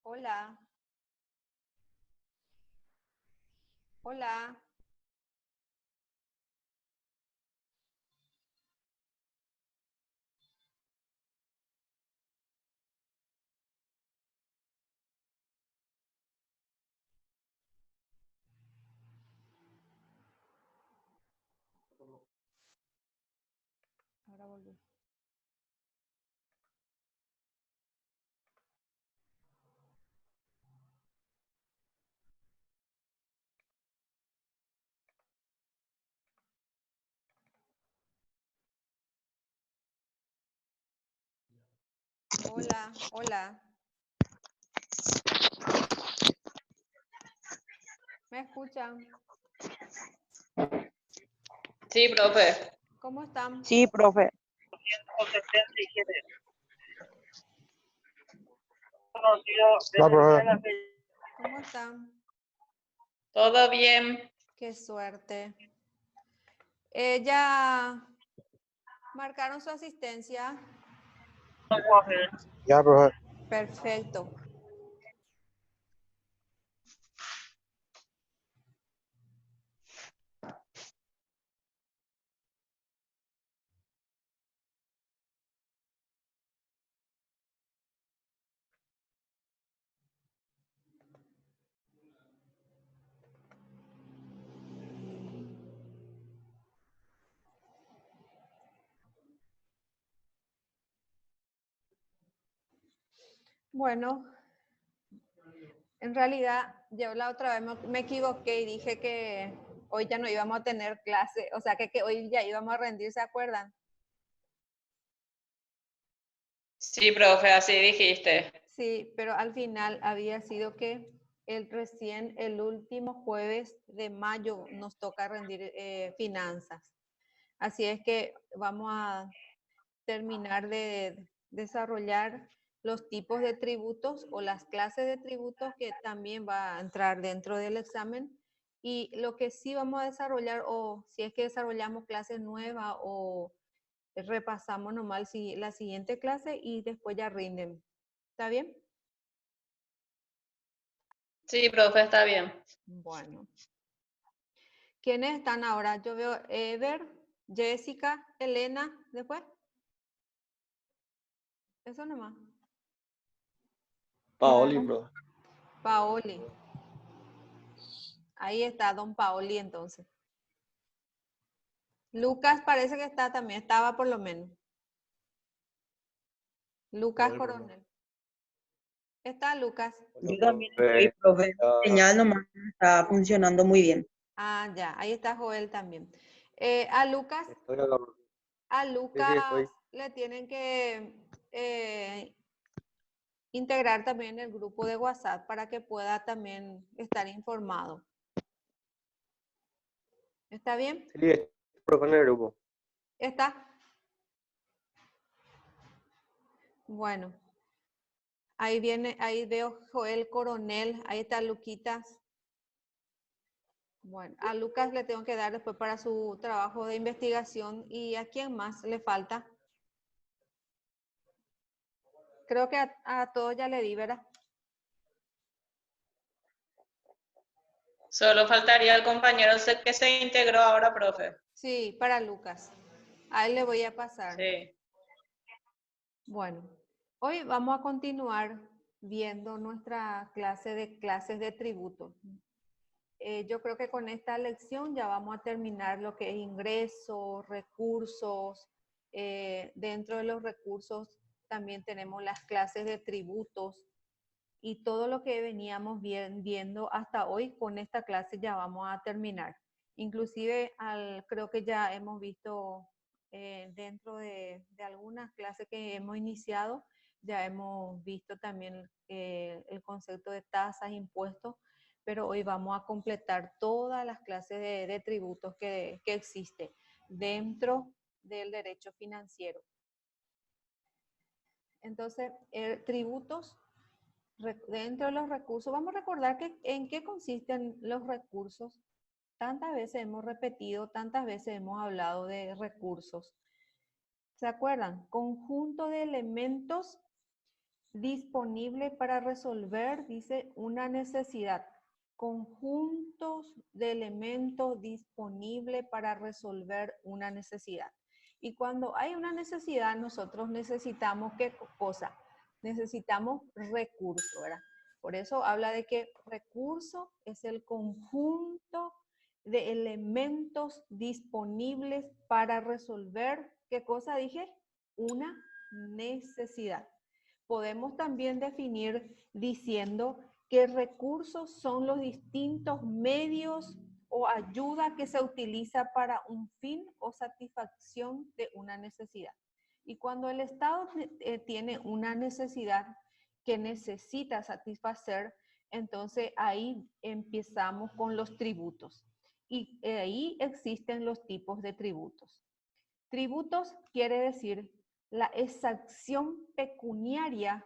Hola, hola. Ahora volví. Hola, hola. ¿Me escuchan? Sí, profe. ¿Cómo están? Sí, profe. No, profe. ¿Cómo están? ¿Todo bien? Qué suerte. ¿Ya marcaron su asistencia? Ya, profe. Perfecto. Bueno, en realidad yo la otra vez me equivoqué y dije que hoy ya no íbamos a tener clase, o sea que hoy ya íbamos a rendir, ¿se acuerdan? Sí, profe, así dijiste. Sí, pero al final había sido que recién el último jueves de mayo nos toca rendir finanzas. Así es que vamos a terminar de desarrollar los tipos de tributos o las clases de tributos que también va a entrar dentro del examen. Y lo que sí vamos a desarrollar, o si es que desarrollamos clases nuevas o repasamos nomás la siguiente clase y después ya rinden. ¿Está bien? Sí, profe, está bien. Bueno. ¿Quiénes están ahora? Yo veo Ever, Jessica, Elena, después. Eso nomás. Paoli, profe. Paoli. Ahí está don Paoli entonces. Lucas parece que está también, estaba por lo menos. Lucas Coronel. ¿Está Lucas? Yo también estoy, profe. Señal nomás está funcionando muy bien. Ah, ya, ahí está Joel también. A Lucas Sí, estoy. le tienen que integrar también el grupo de WhatsApp para que pueda también estar informado. ¿Está bien? Sí, profe en el grupo. ¿Está? Bueno, ahí viene, ahí veo Joel Coronel, ahí está Luquitas. Bueno, a Lucas le tengo que dar después para su trabajo de investigación. ¿Y a quién más le falta? Creo que a todos ya le di, ¿verdad? Solo faltaría el compañero que se integró ahora, profe. Sí, para Lucas. A él le voy a pasar. Sí. Bueno, hoy vamos a continuar viendo nuestra clase de clases de tributo. Yo creo que con esta lección ya vamos a terminar lo que es ingresos, recursos. Dentro de los recursos también tenemos las clases de tributos y todo lo que veníamos viendo hasta hoy con esta clase ya vamos a terminar. Inclusive creo que ya hemos visto dentro de algunas clases que hemos iniciado, ya hemos visto también el concepto de tasas, impuestos, pero hoy vamos a completar todas las clases de tributos que existe dentro del derecho financiero. Entonces, tributos dentro de los recursos. Vamos a recordar que en qué consisten los recursos. Tantas veces hemos repetido, tantas veces hemos hablado de recursos. ¿Se acuerdan? Conjunto de elementos disponible para resolver, dice, una necesidad. Conjuntos de elementos disponibles para resolver una necesidad. Y cuando hay una necesidad, nosotros necesitamos, ¿qué cosa? Necesitamos recurso, ¿verdad? Por eso habla de que recurso es el conjunto de elementos disponibles para resolver, ¿qué cosa dije? Una necesidad. Podemos también definir diciendo que recursos son los distintos medios o ayuda que se utiliza para un fin o satisfacción de una necesidad. Y cuando el Estado tiene una necesidad que necesita satisfacer, entonces ahí empezamos con los tributos. Y ahí existen los tipos de tributos. Tributos quiere decir la exacción pecuniaria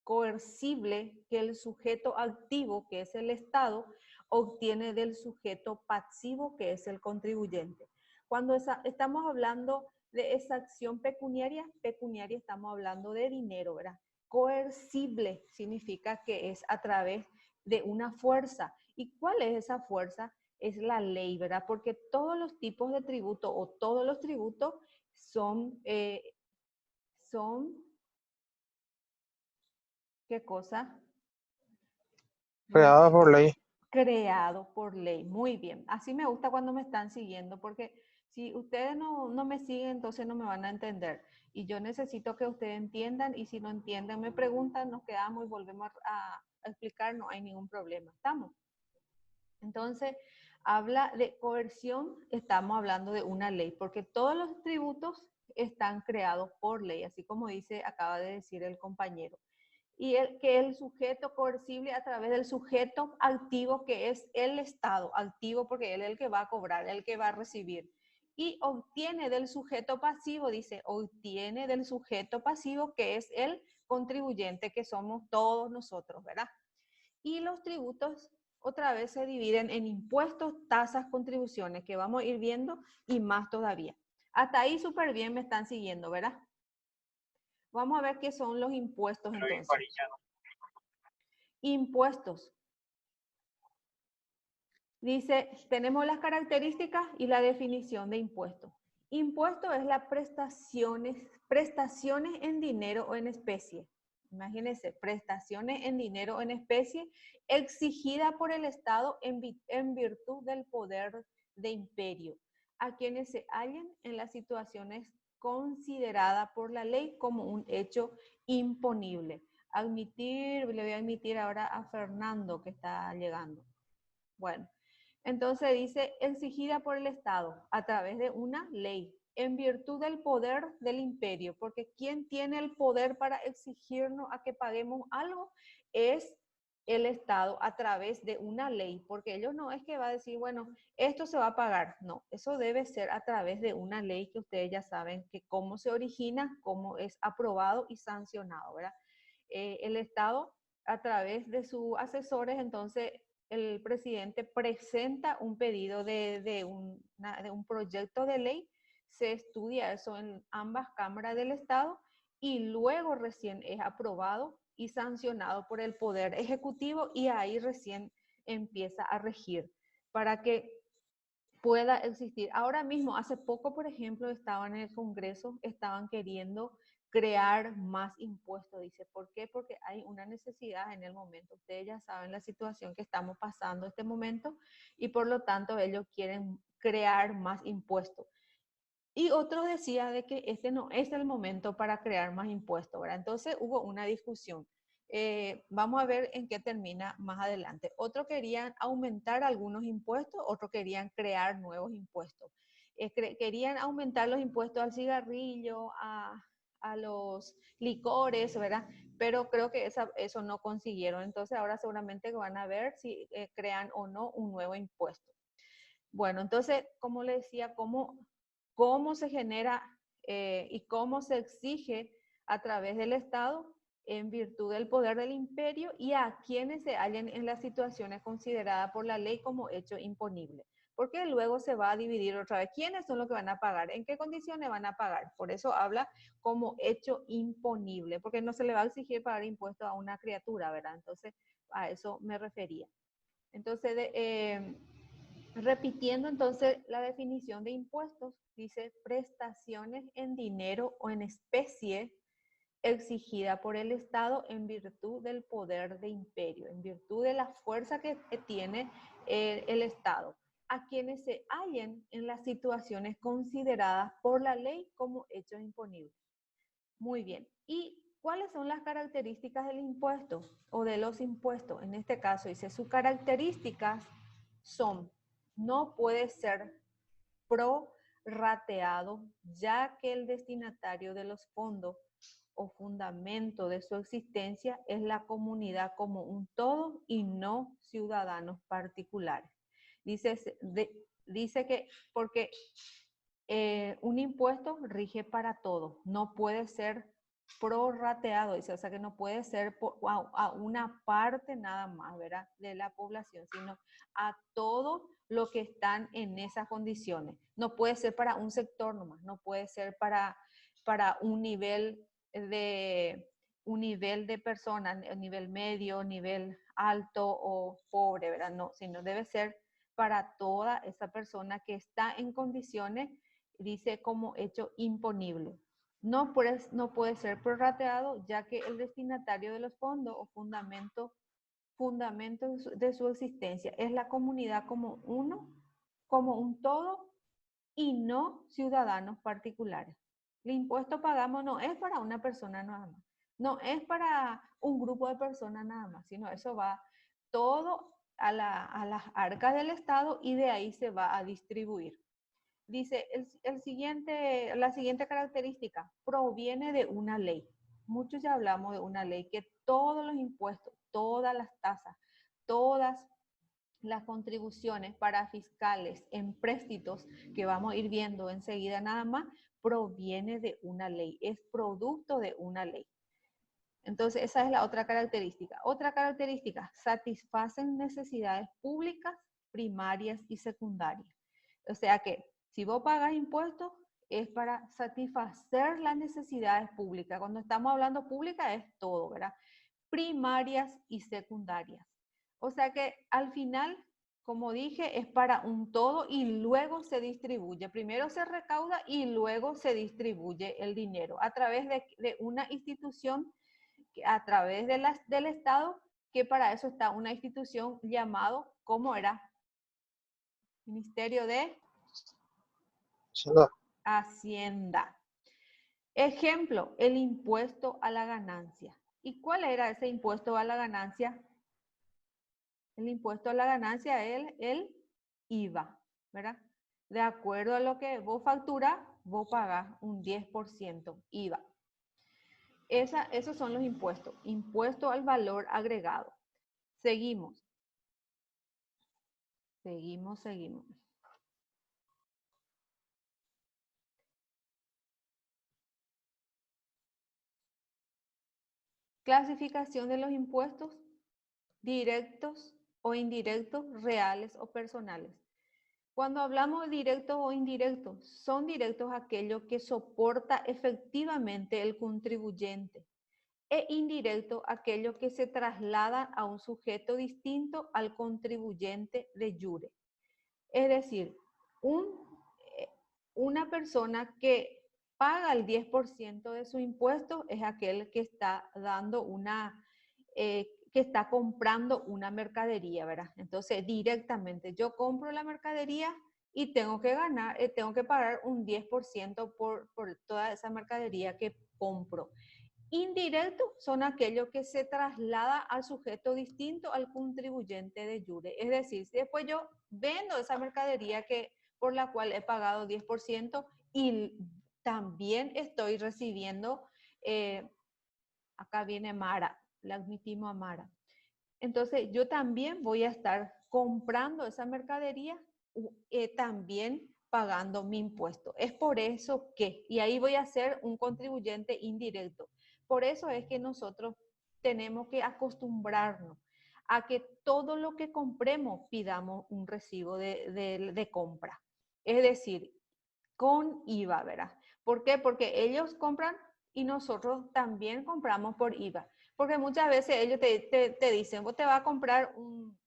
coercible que el sujeto activo, que es el Estado, obtiene del sujeto pasivo, que es el contribuyente. Cuando estamos hablando de exacción pecuniaria estamos hablando de dinero, ¿verdad? Coercible significa que es a través de una fuerza. ¿Y cuál es esa fuerza? Es la ley, ¿verdad? Porque todos los tipos de tributo o todos los tributos son ¿qué cosa? Creada por ley. Creado por ley. Muy bien. Así me gusta cuando me están siguiendo, porque si ustedes no me siguen, entonces no me van a entender. Y yo necesito que ustedes entiendan, y si no entienden, me preguntan, nos quedamos y volvemos a explicar, no hay ningún problema. ¿Estamos? Entonces, habla de coerción, estamos hablando de una ley, porque todos los tributos están creados por ley, así como acaba de decir el compañero. Y que el sujeto coercible a través del sujeto activo, que es el Estado, activo porque él es el que va a cobrar, el que va a recibir. Y obtiene del sujeto pasivo, dice, obtiene del sujeto pasivo, que es el contribuyente, que somos todos nosotros, ¿verdad? Y los tributos otra vez se dividen en impuestos, tasas, contribuciones, que vamos a ir viendo, y más todavía. Hasta ahí súper bien me están siguiendo, ¿verdad? Vamos a ver qué son los impuestos entonces. Impuestos. Dice, tenemos las características y la definición de impuesto. Impuesto es las prestaciones en dinero o en especie. Imagínense, prestaciones en dinero o en especie exigida por el Estado en virtud del poder de imperio a quienes se hallen en las situaciones consideradas por la ley como un hecho imponible. Le voy a admitir ahora a Fernando que está llegando. Bueno, entonces dice exigida por el Estado a través de una ley en virtud del poder del imperio, porque quien tiene el poder para exigirnos a que paguemos algo es el Estado a través de una ley, porque ellos no es que va a decir, bueno, esto se va a pagar, no, eso debe ser a través de una ley que ustedes ya saben que cómo se origina, cómo es aprobado y sancionado, ¿verdad? El Estado a través de sus asesores, entonces el presidente presenta un pedido de un proyecto de ley, se estudia eso en ambas cámaras del Estado y luego recién es aprobado y sancionado por el Poder Ejecutivo y ahí recién empieza a regir para que pueda existir. Ahora mismo, hace poco, por ejemplo, estaban en el Congreso, estaban queriendo crear más impuestos, dice. ¿Por qué? Porque hay una necesidad en el momento. Ustedes ya saben la situación que estamos pasando en este momento y por lo tanto ellos quieren crear más impuestos. Y otros decían de que este no es el momento para crear más impuestos, ¿verdad? Entonces hubo una discusión. Vamos a ver en qué termina más adelante. Otros querían aumentar algunos impuestos, otros querían crear nuevos impuestos. Querían aumentar los impuestos al cigarrillo, a los licores, ¿verdad? Pero creo que eso no consiguieron. Entonces ahora seguramente van a ver si crean o no un nuevo impuesto. Bueno, entonces, como les decía, cómo se genera y cómo se exige a través del Estado en virtud del poder del imperio y a quienes se hallen en las situaciones consideradas por la ley como hecho imponible. porque luego se va a dividir otra vez. ¿Quiénes son los que van a pagar? ¿En qué condiciones van a pagar? Por eso habla como hecho imponible, porque no se le va a exigir pagar impuestos a una criatura, ¿verdad? Entonces, a eso me refería. Entonces, repitiendo entonces la definición de impuestos, dice prestaciones en dinero o en especie exigida por el Estado en virtud del poder de imperio, en virtud de la fuerza que tiene el Estado, a quienes se hallen en las situaciones consideradas por la ley como hechos imponibles. Muy bien. ¿Y cuáles son las características del impuesto o de los impuestos? En este caso dice, sus características son, no puede ser prorrateado, ya que el destinatario de los fondos o fundamento de su existencia es la comunidad como un todo y no ciudadanos particulares. Dice que porque un impuesto rige para todo, no puede ser prorrateado, dice, o sea que no puede ser a una parte nada más, ¿verdad?, de la población, sino a todo lo que están en esas condiciones. No puede ser para un sector nomás, no puede ser para un nivel de personas, nivel medio, nivel alto o pobre, ¿verdad? No, sino debe ser para toda esa persona que está en condiciones, dice, como hecho imponible. No puede ser prorrateado, ya que el destinatario de los fondos o fundamento de su existencia es la comunidad como uno, como un todo y no ciudadanos particulares. El impuesto pagamos no es para una persona nada más, no es para un grupo de personas nada más, sino eso va todo a las arcas del Estado y de ahí se va a distribuir. Dice, la siguiente característica proviene de una ley. Muchos ya hablamos de una ley que todos los impuestos, todas las tasas, todas las contribuciones para fiscales, empréstitos, que vamos a ir viendo enseguida nada más, proviene de una ley, es producto de una ley. Entonces, esa es la otra característica. Otra característica, satisfacen necesidades públicas, primarias y secundarias. O sea que, si vos pagas impuestos, es para satisfacer las necesidades públicas. Cuando estamos hablando pública es todo, ¿verdad? Primarias y secundarias. O sea que al final, como dije, es para un todo y luego se distribuye. Primero se recauda y luego se distribuye el dinero a través de una institución, a través del Estado, que para eso está una institución llamado, ¿cómo era? Ministerio de Hacienda. Ejemplo, el impuesto a la ganancia. ¿Y cuál era ese impuesto a la ganancia? El impuesto a la ganancia es el IVA, ¿verdad? De acuerdo a lo que vos facturás, vos pagás un 10% IVA. Esos son los impuestos. Impuesto al valor agregado. Seguimos. Seguimos. Clasificación de los impuestos directos o indirectos, reales o personales. Cuando hablamos de directos o indirectos, son directos aquellos que soporta efectivamente el contribuyente e indirecto aquello que se traslada a un sujeto distinto al contribuyente de jure. Es decir, una persona que paga el 10% de su impuesto es aquel que está dando que está comprando una mercadería, ¿verdad? Entonces, directamente yo compro la mercadería y tengo que pagar un 10% por toda esa mercadería que compro. Indirectos son aquellos que se traslada al sujeto distinto al contribuyente de jure. Es decir, si después yo vendo esa mercadería por la cual he pagado 10% y también estoy recibiendo, acá viene Mara, la admitimos a Mara. Entonces yo también voy a estar comprando esa mercadería, también pagando mi impuesto. Es por eso que, y ahí voy a ser un contribuyente indirecto. Por eso es que nosotros tenemos que acostumbrarnos a que todo lo que compremos pidamos un recibo de compra. Es decir, con IVA, ¿verdad? ¿Por qué? Porque ellos compran y nosotros también compramos por IVA. Porque muchas veces ellos te dicen, vos te vas a comprar un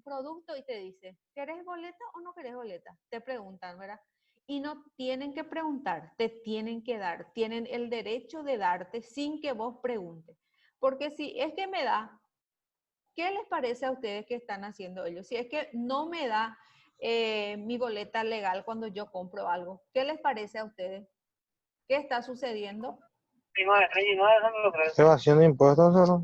producto y te dice, ¿querés boleta o no querés boleta? Te preguntan, ¿verdad? Y no tienen que preguntar, te tienen que dar, tienen el derecho de darte sin que vos preguntes. Porque si es que me da, ¿qué les parece a ustedes que están haciendo ellos? Si es que no me da mi boleta legal cuando yo compro algo, ¿qué les parece a ustedes? ¿Qué está sucediendo? Evasión de impuestos, ¿no?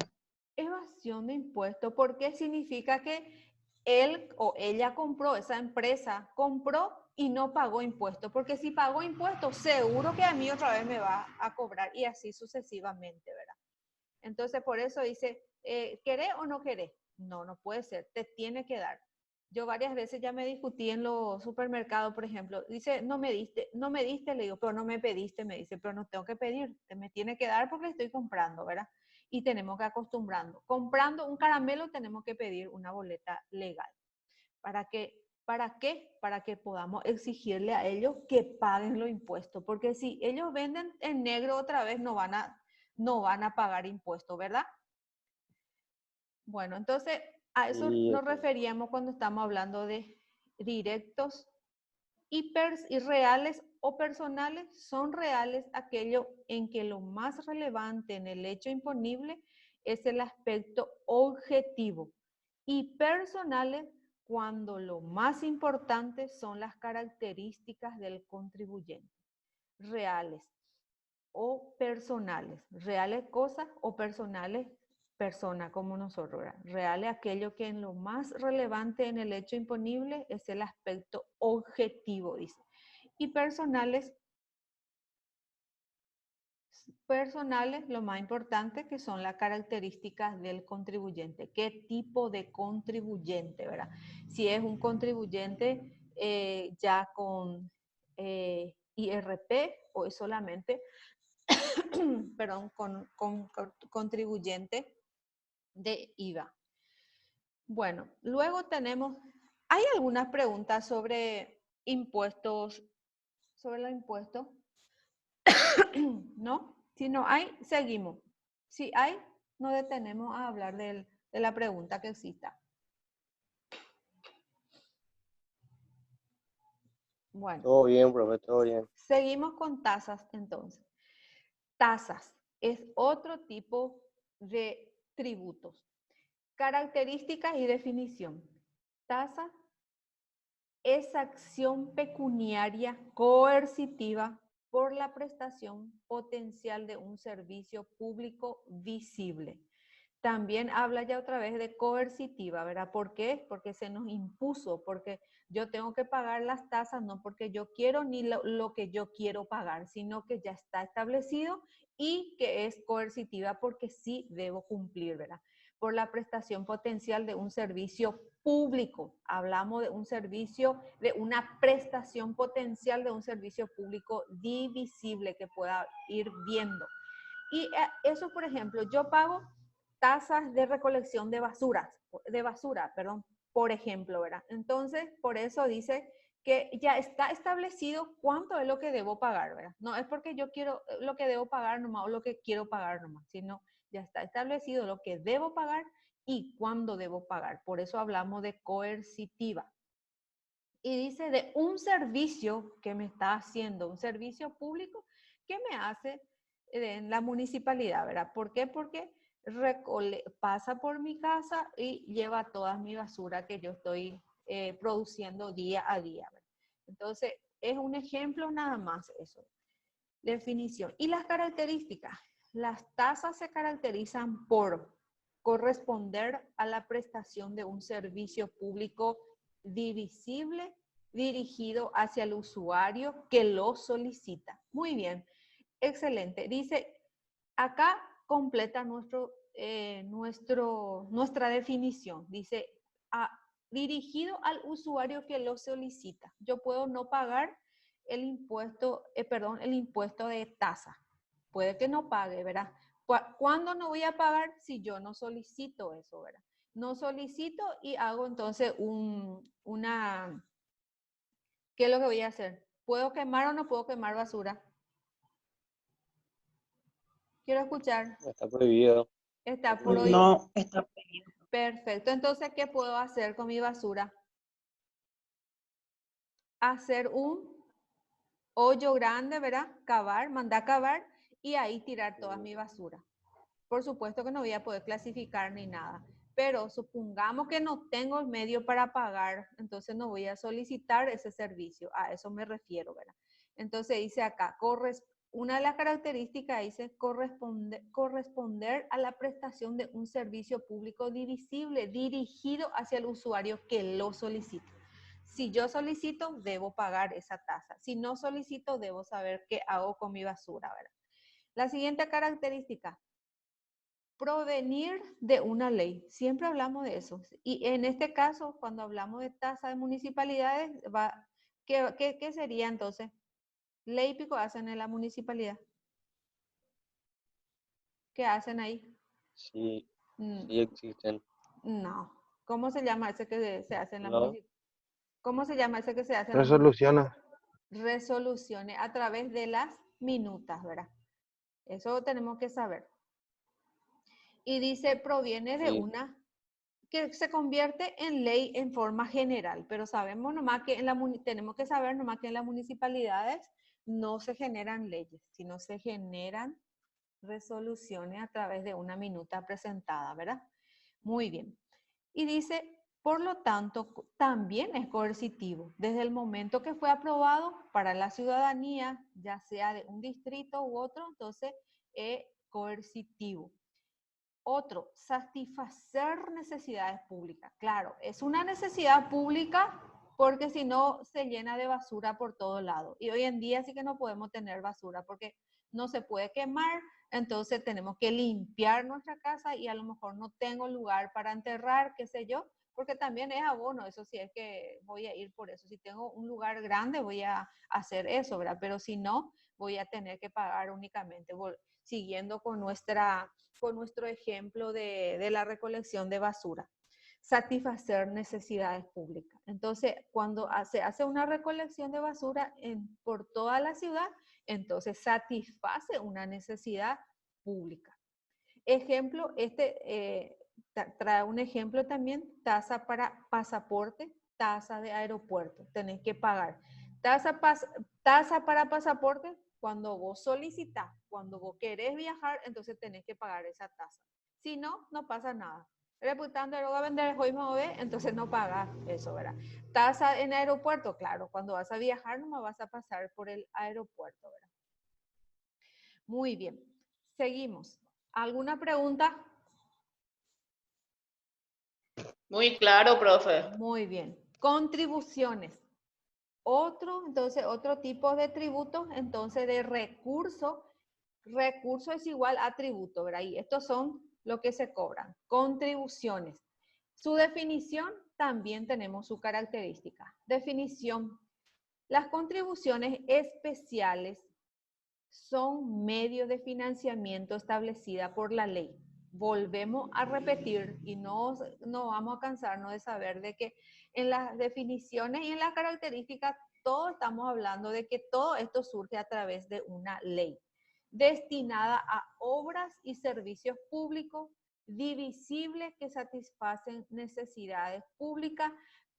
Evasión de impuestos, porque significa que él o ella compró, esa empresa compró y no pagó impuestos, porque si pagó impuestos, seguro que a mí otra vez me va a cobrar y así sucesivamente, ¿verdad? Entonces, por eso dice, ¿querés o no querés? No, no puede ser, te tiene que dar. Yo varias veces ya me discutí en los supermercados, por ejemplo, dice, no me diste, le digo, pero no me pediste, me dice, pero no tengo que pedir, te me tiene que dar porque estoy comprando, ¿verdad? Y tenemos que acostumbrando. Comprando un caramelo tenemos que pedir una boleta legal. ¿Para qué? ¿Para qué? Para que podamos exigirle a ellos que paguen los impuestos, porque si ellos venden en negro otra vez no van a pagar impuestos, ¿verdad? Bueno, entonces a eso Y nos referíamos cuando estamos hablando de directos y reales o personales. Son reales aquello en que lo más relevante en el hecho imponible es el aspecto objetivo, y personales cuando lo más importante son las características del contribuyente. Reales o personales, reales cosas o personales persona como nosotros, ¿verdad? Reales aquello que en lo más relevante en el hecho imponible es el aspecto objetivo, dice. Y personales, lo más importante que son las características del contribuyente. ¿Qué tipo de contribuyente, verdad? Si es un contribuyente ya con IRP o es solamente perdón, con contribuyente de IVA. Bueno, luego tenemos, ¿hay algunas preguntas sobre impuestos, sobre los impuestos? ¿No? Si no hay, seguimos. Si hay, nos detenemos a hablar de la pregunta que exista. Bueno. todo bien, profe, todo bien. Seguimos con tasas entonces. Tasas es otro tipo de tributos. Características y definición. Tasa es acción pecuniaria coercitiva por la prestación potencial de un servicio público visible. También habla ya otra vez de coercitiva, ¿verdad? ¿Por qué? Porque se nos impuso, porque yo tengo que pagar las tasas no porque yo quiero ni lo que yo quiero pagar, sino que ya está establecido y que es coercitiva porque sí debo cumplir, ¿verdad? Por la prestación potencial de un servicio público. Hablamos de un servicio, de una prestación potencial de un servicio público divisible que pueda ir viendo. Y eso, por ejemplo, yo pago tasas de recolección de basura, por ejemplo, ¿verdad? Entonces, por eso dice que ya está establecido cuánto es lo que debo pagar, ¿verdad? No es porque yo quiero lo que debo pagar nomás o lo que quiero pagar nomás, sino ya está establecido lo que debo pagar y cuándo debo pagar. Por eso hablamos de coercitiva. Y dice de un servicio que me está haciendo, un servicio público que me hace en la municipalidad, ¿verdad? ¿Por qué? Porque pasa por mi casa y lleva toda mi basura que yo estoy produciendo día a día, ¿verdad? Entonces, es un ejemplo nada más eso. Definición. Y las características. Las tasas se caracterizan por corresponder a la prestación de un servicio público divisible dirigido hacia el usuario que lo solicita. Muy bien, excelente. Dice, acá completa nuestra definición. Dice, dirigido al usuario que lo solicita. Yo puedo no pagar el impuesto, el impuesto de tasa. Puede que no pague, ¿verdad? ¿Cuándo no voy a pagar? Si yo no solicito eso, ¿verdad? no solicito y hago entonces ¿qué es lo que voy a hacer? ¿Puedo quemar o no puedo quemar basura? Quiero escuchar. Está prohibido. Está prohibido. prohibido. No, está prohibido. Perfecto. Entonces, ¿qué puedo hacer con mi basura? Hacer un hoyo grande, ¿verdad? Cavar, mandar cavar y ahí tirar toda mi basura. Por supuesto que no voy a poder clasificar ni nada, pero supongamos que no tengo el medio para pagar, entonces no voy a solicitar ese servicio. A eso me refiero, ¿verdad? Entonces dice acá, una de las características dice corresponder a la prestación de un servicio público divisible dirigido hacia el usuario que lo solicita. Si yo solicito, debo pagar esa tasa. Si no solicito, debo saber qué hago con mi basura, ¿verdad? La siguiente característica, provenir de una ley. Siempre hablamos de eso. Y en este caso, cuando hablamos de tasa de municipalidades, ¿qué sería entonces? Ley pico hacen en la municipalidad. ¿Qué hacen ahí? Sí, Mm, sí existen. No. ¿Cómo se llama ese que se hace en la No, municipalidad? ¿Cómo se llama ese que se hace en la Resoluciones. resoluciones a través de las minutas, ¿verdad? Eso tenemos que saber. Y dice, proviene de sí, una que se convierte en ley en forma general, pero sabemos nomás que tenemos que saber nomás que en las municipalidades no se generan leyes, sino se generan resoluciones a través de una minuta presentada, ¿verdad? Muy bien. Y dice, por lo tanto, también es coercitivo. Desde el momento que fue aprobado para la ciudadanía, ya sea de un distrito u otro, entonces es coercitivo. Otro, satisfacer necesidades públicas. Claro, es una necesidad pública porque si no se llena de basura por todo lado. Y hoy en día sí que no podemos tener basura porque no se puede quemar, entonces tenemos que limpiar nuestra casa y a lo mejor no tengo lugar para enterrar, qué sé yo, porque también es abono, eso sí es que voy a ir por eso. Si tengo un lugar grande voy a hacer eso, ¿verdad? Pero si no, voy a tener que pagar únicamente, siguiendo con nuestro ejemplo de la recolección de basura. Satisfacer necesidades públicas. Entonces, cuando se hace una recolección de basura por toda la ciudad, entonces satisface una necesidad pública. Ejemplo, trae un ejemplo también, tasa para pasaporte, tasa de aeropuerto, tenés que pagar. Tasa para pasaporte, cuando vos solicitas, cuando vos querés viajar, entonces tenés que pagar esa tasa. Si no, no pasa nada. Reputando lo va a vender hoy me ve, entonces no pagas eso, ¿verdad? Tasa en aeropuerto, claro, cuando vas a viajar no me vas a pasar por el aeropuerto, ¿verdad? Muy bien, seguimos. ¿Alguna pregunta? Muy claro, profe. Muy bien. Contribuciones. Otro tipo de tributo, entonces de recurso. Recurso es igual a tributo, ¿verdad? Y estos son lo que se cobran. Contribuciones. Su definición también tenemos su característica. Definición. Las contribuciones especiales son medios de financiamiento establecida por la ley. Volvemos a repetir y no vamos a cansarnos de saber de que en las definiciones y en las características todos estamos hablando de que todo esto surge a través de una ley destinada a obras y servicios públicos divisibles que satisfacen necesidades públicas,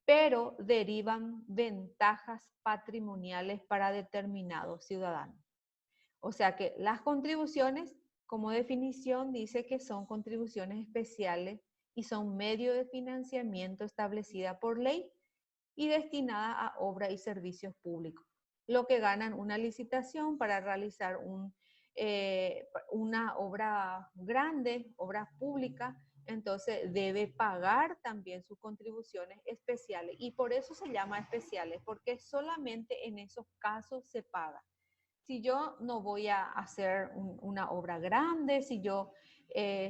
pero derivan ventajas patrimoniales para determinados ciudadanos. O sea que las contribuciones, como definición, dice que son contribuciones especiales y son medio de financiamiento establecida por ley y destinada a obras y servicios públicos. Lo que ganan una licitación para realizar una obra grande, obra pública, entonces debe pagar también sus contribuciones especiales. Y por eso se llama especiales, porque solamente en esos casos se paga. Si yo no voy a hacer una obra grande, si yo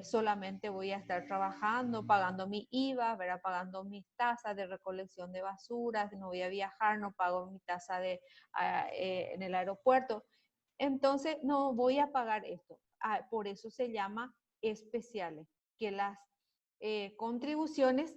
solamente voy a estar trabajando, pagando mi IVA, ¿verdad? Pagando mis tasas de recolección de basuras, no voy a viajar, no pago mi tasa en el aeropuerto, entonces no voy a pagar esto. Por eso se llama especiales, que contribuciones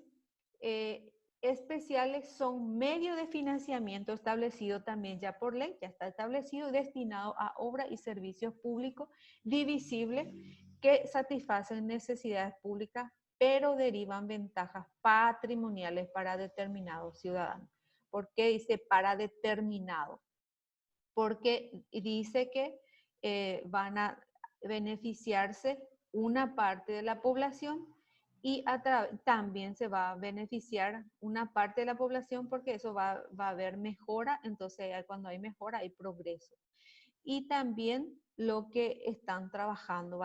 especiales son medio de financiamiento establecido también ya por ley, ya está establecido, destinado a obras y servicios públicos divisibles que satisfacen necesidades públicas, pero derivan ventajas patrimoniales para determinados ciudadanos. ¿Por qué dice para determinado? Porque dice que van a beneficiarse una parte de la población y también se va a beneficiar una parte de la población porque eso va a haber mejora, entonces cuando hay mejora hay progreso. Y también lo que están trabajando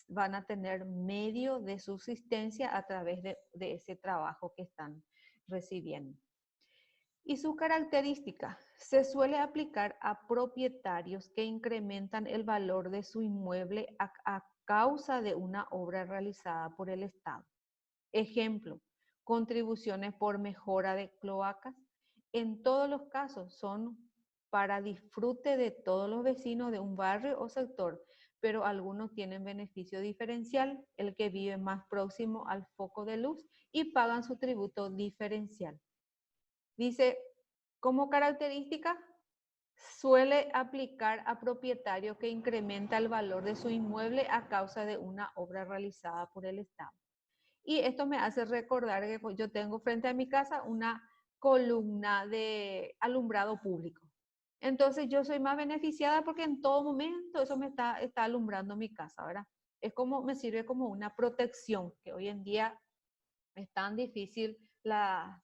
van a tener medio de subsistencia a través de ese trabajo que están recibiendo. Y su característica se suele aplicar a propietarios que incrementan el valor de su inmueble a causa de una obra realizada por el Estado. Ejemplo, contribuciones por mejora de cloacas. En todos los casos son para disfrute de todos los vecinos de un barrio o sector, pero algunos tienen beneficio diferencial, el que vive más próximo al foco de luz y pagan su tributo diferencial. Dice, como característica, suele aplicar a propietario que incrementa el valor de su inmueble a causa de una obra realizada por el Estado. Y esto me hace recordar que yo tengo frente a mi casa una columna de alumbrado público. Entonces yo soy más beneficiada porque en todo momento eso me está alumbrando mi casa, ¿verdad? Me sirve como una protección, que hoy en día es tan difícil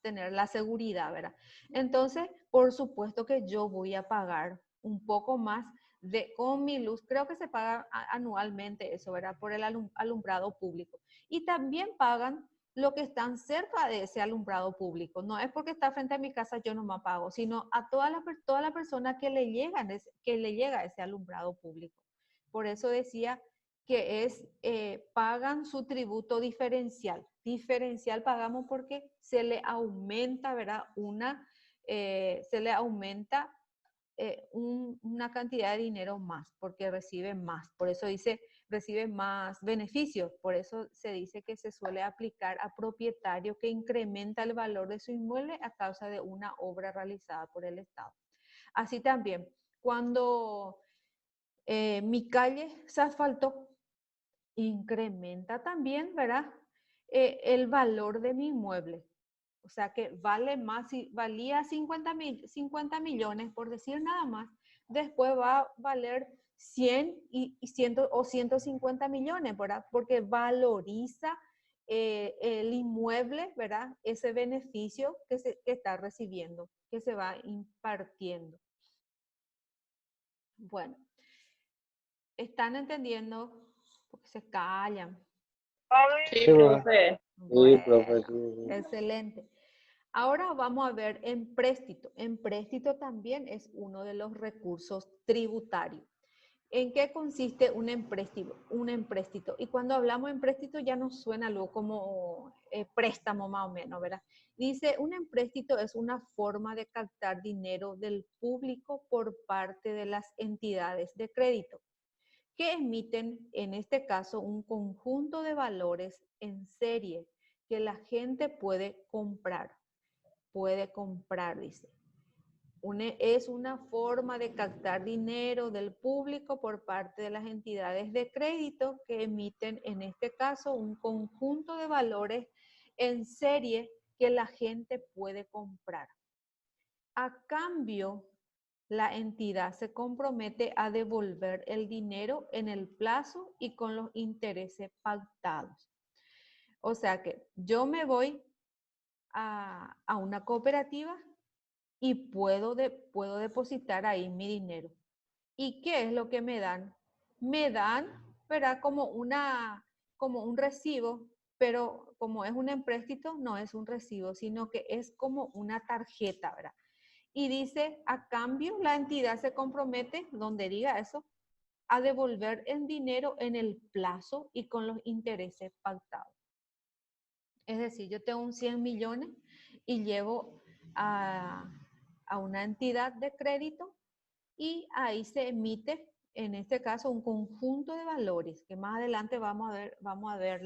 tener la seguridad, ¿verdad? Entonces, por supuesto que yo voy a pagar un poco más con mi luz. Creo que se paga anualmente eso, ¿verdad? Por el alumbrado público. Y también pagan lo que están cerca de ese alumbrado público. No es porque está frente a mi casa yo no me pago, sino a toda la persona que le llega ese alumbrado público. Por eso decía que pagan su tributo diferencial. Diferencial pagamos porque se le aumenta, ¿verdad? Se le aumenta una cantidad de dinero más, porque recibe más. Por eso dice, recibe más beneficios. Por eso se dice que se suele aplicar a propietario que incrementa el valor de su inmueble a causa de una obra realizada por el Estado. Así también, cuando mi calle se asfaltó, incrementa también, ¿verdad? El valor de mi inmueble. O sea que vale más, si valía 50 millones, por decir nada más, después va a valer 100 o 150 millones, ¿verdad? Porque valoriza el inmueble, ¿verdad? Ese beneficio que está recibiendo, que se va impartiendo. Bueno, ¿están entendiendo? Porque se callan. Sí, profe. Sí, profe, Bueno, sí. excelente. Ahora vamos a ver empréstito. Empréstito también es uno de los recursos tributarios. ¿En qué consiste un empréstito? Un empréstito. Y cuando hablamos de empréstito ya nos suena algo como préstamo más o menos, ¿verdad? Dice, un empréstito es una forma de captar dinero del público por parte de las entidades de crédito, que emiten, en este caso, un conjunto de valores en serie que la gente puede comprar. Puede comprar, dice. Es una forma de captar dinero del público por parte de las entidades de crédito que emiten, en este caso, un conjunto de valores en serie que la gente puede comprar. A cambio, la entidad se compromete a devolver el dinero en el plazo y con los intereses pactados. O sea que yo me voy a una cooperativa y puedo depositar ahí mi dinero. ¿Y qué es lo que me dan? Me dan, ¿verdad? Como un recibo, pero como es un empréstito, no es un recibo, sino que es como una tarjeta, ¿verdad? Y dice, a cambio, la entidad se compromete, donde diga eso, a devolver el dinero en el plazo y con los intereses pactados. Es decir, yo tengo un 100 millones y llevo a una entidad de crédito y ahí se emite, en este caso, un conjunto de valores, que más adelante vamos a ver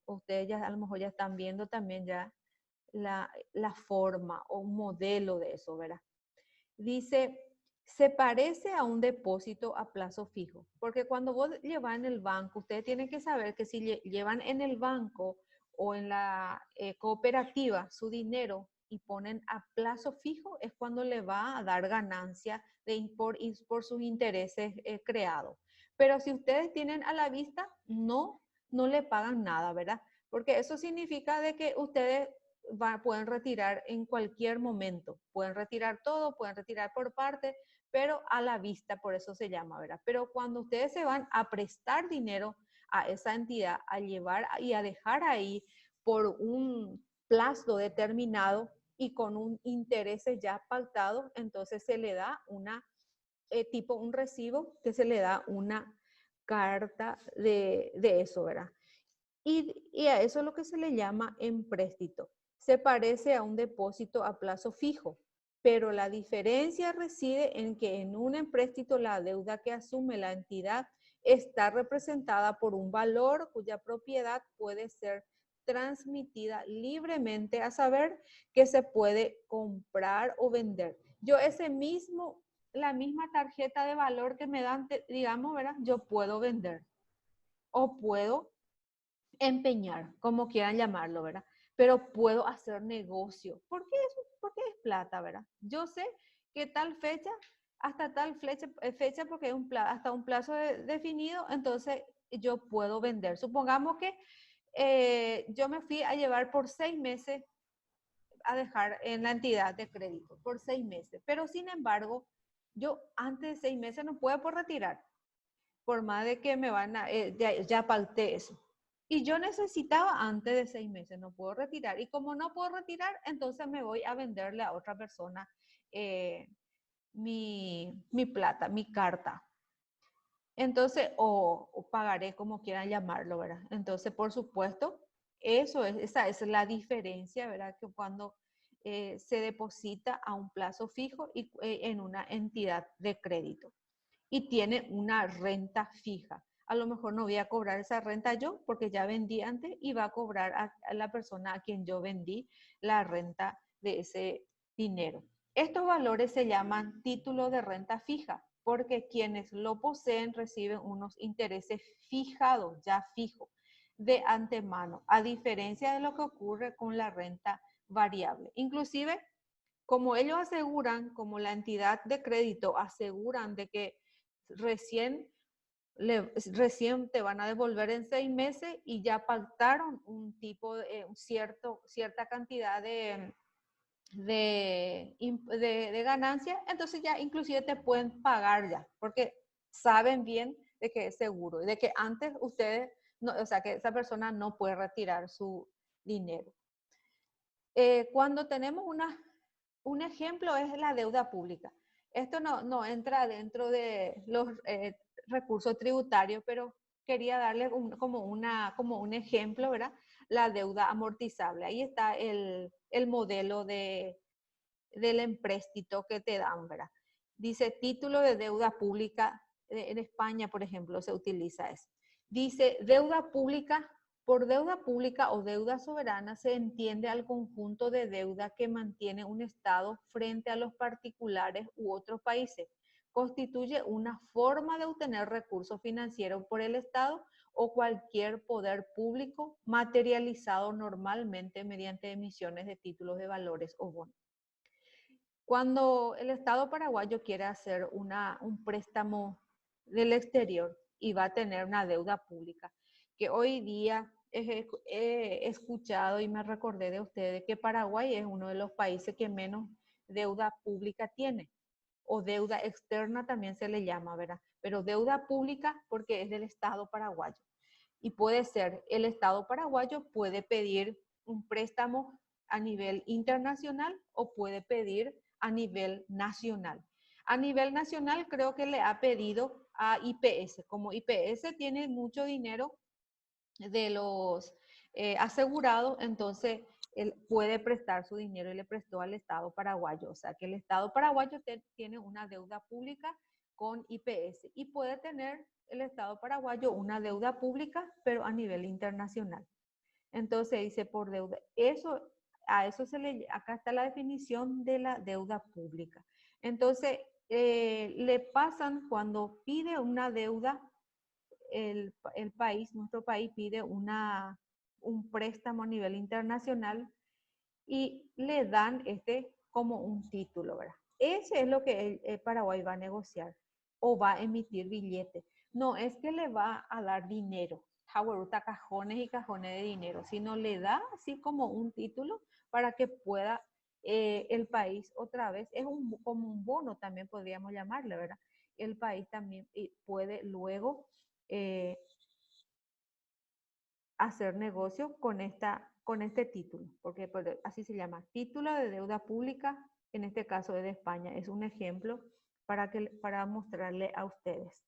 ustedes ya a lo mejor ya están viendo también ya la forma o un modelo de eso, ¿verdad? Dice, se parece a un depósito a plazo fijo, porque cuando vos llevas en el banco, ustedes tienen que saber que si llevan en el banco o en la cooperativa su dinero y ponen a plazo fijo, es cuando le va a dar ganancia por sus intereses creados. Pero si ustedes tienen a la vista, no le pagan nada, ¿verdad? Porque eso significa de que ustedes pueden retirar en cualquier momento, pueden retirar todo, pueden retirar por parte, pero a la vista, por eso se llama, ¿verdad? Pero cuando ustedes se van a prestar dinero a esa entidad, a llevar y a dejar ahí por un plazo determinado y con un interés ya pactado, entonces se le da tipo un recibo que se le da una carta de eso, ¿verdad? Y a eso es lo que se le llama empréstito. Se parece a un depósito a plazo fijo, pero la diferencia reside en que en un empréstito la deuda que asume la entidad está representada por un valor cuya propiedad puede ser transmitida libremente, a saber que se puede comprar o vender. Yo la misma tarjeta de valor que me dan, digamos, ¿verdad? Yo puedo vender o puedo empeñar, como quieran llamarlo, ¿verdad? Pero puedo hacer negocio. ¿Por qué eso? Porque es plata, ¿verdad? Yo sé que tal fecha, hasta tal fecha porque es hasta un plazo definido, entonces yo puedo vender. Supongamos que yo me fui a llevar por 6 meses a dejar en la entidad de crédito, por 6 meses. Pero sin embargo, yo antes de 6 meses no puedo por retirar, por más de que me van a, ya pacté eso. Y yo necesitaba antes de 6 meses, no puedo retirar. Y como no puedo retirar, entonces me voy a venderle a otra persona mi plata, mi carta. Entonces, o pagaré como quieran llamarlo, ¿verdad? Entonces, por supuesto, esa es la diferencia, ¿verdad? Que cuando se deposita a un plazo fijo y en una entidad de crédito y tiene una renta fija. A lo mejor no voy a cobrar esa renta yo porque ya vendí antes y va a cobrar a la persona a quien yo vendí la renta de ese dinero. Estos valores se llaman título de renta fija porque quienes lo poseen reciben unos intereses fijados, ya fijos, de antemano, a diferencia de lo que ocurre con la renta variable. Inclusive, como ellos aseguran, como la entidad de crédito aseguran de que recién te van a devolver en 6 meses y ya pactaron un tipo de cierta cantidad de ganancia, entonces ya inclusive te pueden pagar ya, porque saben bien de que es seguro, de que antes ustedes, no, o sea, que esa persona no puede retirar su dinero. Cuando tenemos un ejemplo es la deuda pública. Esto no entra dentro de los recursos tributarios, pero quería darle como un ejemplo, ¿verdad? La deuda amortizable. Ahí está el modelo del empréstito que te dan, ¿verdad? Dice título de deuda pública. En España, por ejemplo, se utiliza eso. Dice deuda pública. Por deuda pública o deuda soberana se entiende al conjunto de deuda que mantiene un Estado frente a los particulares u otros países. Constituye una forma de obtener recursos financieros por el Estado o cualquier poder público materializado normalmente mediante emisiones de títulos de valores o bonos. Cuando el Estado paraguayo quiere hacer un préstamo del exterior y va a tener una deuda pública, que hoy día he escuchado y me recordé de ustedes que Paraguay es uno de los países que menos deuda pública tiene, o deuda externa también se le llama, ¿verdad? Pero deuda pública porque es del Estado paraguayo. Y puede ser, el Estado paraguayo puede pedir un préstamo a nivel internacional o puede pedir a nivel nacional. A nivel nacional creo que le ha pedido a IPS. Como IPS tiene mucho dinero de los asegurados, entonces él puede prestar su dinero y le prestó al Estado paraguayo. O sea que el Estado paraguayo tiene una deuda pública con IPS. Y puede tener el Estado paraguayo una deuda pública, pero a nivel internacional. Entonces dice por deuda. Acá está la definición de la deuda pública. Entonces, le pasan cuando pide una deuda, nuestro país pide un préstamo a nivel internacional y le dan como un título, ¿verdad? Ese es lo que el Paraguay va a negociar o va a emitir billetes. No es que le va a dar dinero, cajones y cajones de dinero, sino le da así como un título para que pueda el país otra vez, como un bono también podríamos llamarle, ¿verdad? El país también puede luego hacer negocio con este título, porque así se llama, título de deuda pública, en este caso es de España. Es un ejemplo para mostrarle a ustedes.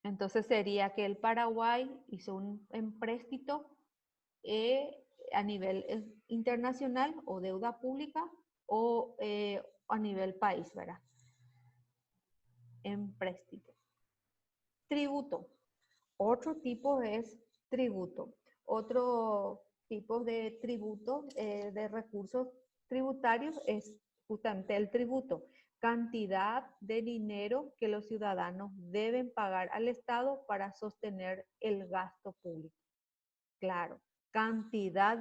Entonces sería que el Paraguay hizo un empréstito a nivel internacional o deuda pública o a nivel país, ¿verdad? Empréstito. Tributo. Otro tipo es tributo. Otro tipo de tributo, de recursos tributarios, es justamente el tributo. Cantidad de dinero que los ciudadanos deben pagar al Estado para sostener el gasto público. Claro, cantidad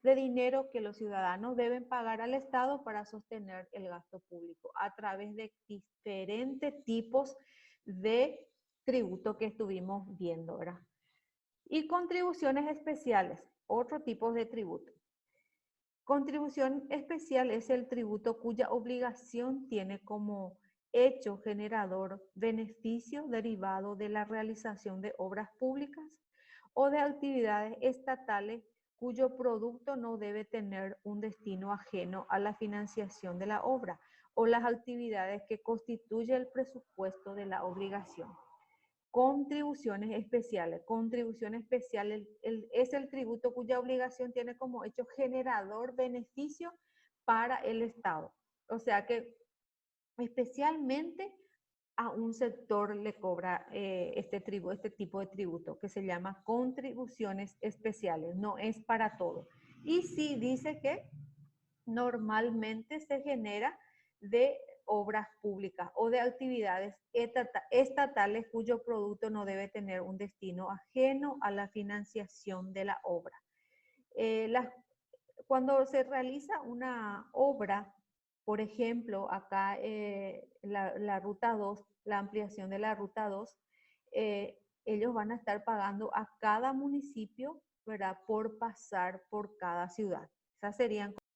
de dinero que los ciudadanos deben pagar al Estado para sostener el gasto público a través de diferentes tipos de tributo que estuvimos viendo, ¿verdad? Y contribuciones especiales, otro tipo de tributo. Contribución especial es el tributo cuya obligación tiene como hecho generador beneficio derivado de la realización de obras públicas o de actividades estatales cuyo producto no debe tener un destino ajeno a la financiación de la obra o las actividades que constituye el presupuesto de la obligación. Contribuciones especiales. Contribución especial es el tributo cuya obligación tiene como hecho generador beneficio para el Estado. O sea que especialmente a un sector le cobra este tipo de tributo que se llama contribuciones especiales. No es para todo. Y sí dice que normalmente se genera de obras públicas o de actividades estatales cuyo producto no debe tener un destino ajeno a la financiación de la obra. Cuando se realiza una obra, por ejemplo, acá la Ruta 2, la ampliación de la Ruta 2, ellos van a estar pagando a cada municipio, ¿verdad?, por pasar por cada ciudad. Esas serían